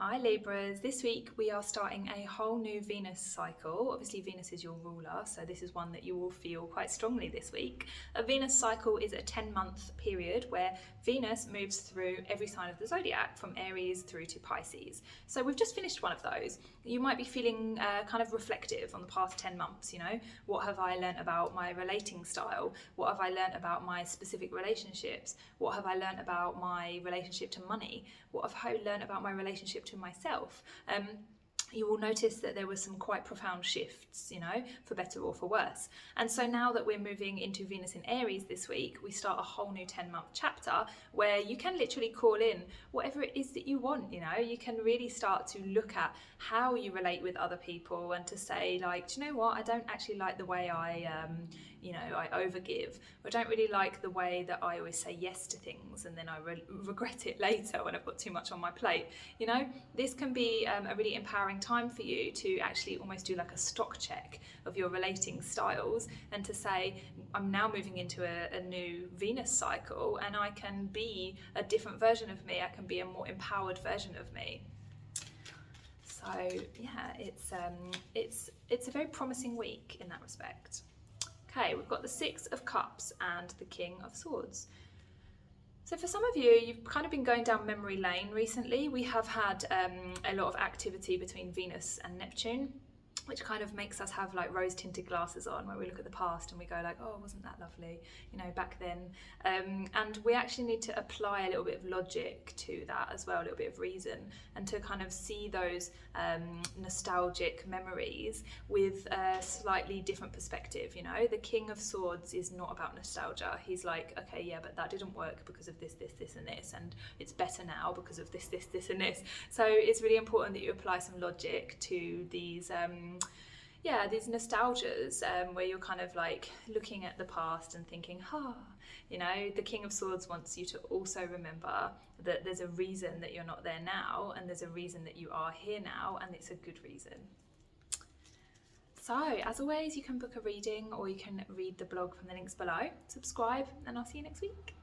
Hi Libras, this week we are starting a whole new Venus cycle. Obviously Venus is your ruler, so this is one that you will feel quite strongly this week. A Venus cycle is a 10-month period where Venus moves through every sign of the zodiac, from Aries through to Pisces. So we've just finished one of those. You might be feeling kind of reflective on the past 10 months, what have I learnt about my relating style? What have I learnt about my specific relationships? What have I learnt about my relationship to money? What have I learnt about my relationship to myself? You will notice that there were some quite profound shifts, for better or for worse. And so now that we're moving into Venus in Aries this week, we start a whole new 10-month chapter where you can literally call in whatever it is that you want, You can really start to look at how you relate with other people and to say, like, do you know what? I don't actually like the way I overgive. I don't really like the way that I always say yes to things and then I regret it later when I've got too much on my plate. This can be a really empowering time for you to actually almost do like a stock check of your relating styles and to say, I'm now moving into a new Venus cycle and I can be a different version of me. I can be a more empowered version of me. So yeah, it's a very promising week in that respect. Okay, we've got the Six of Cups and the King of Swords. So for some of you, you've kind of been going down memory lane recently. We have had a lot of activity between Venus and Neptune, which kind of makes us have like rose-tinted glasses on where we look at the past and we go like, oh, wasn't that lovely, back then. And we actually need to apply a little bit of logic to that as well, a little bit of reason, and to kind of see those nostalgic memories with a slightly different perspective, The King of Swords is not about nostalgia. He's like, okay, yeah, but that didn't work because of this, and this, and it's better now because of this, and this. So it's really important that you apply some logic to these these nostalgias where you're kind of like looking at the past and thinking, the King of Swords wants you to also remember that there's a reason that you're not there now and there's a reason that you are here now, and it's a good reason. So as always, you can book a reading or you can read the blog from the links below. Subscribe and I'll see you next week.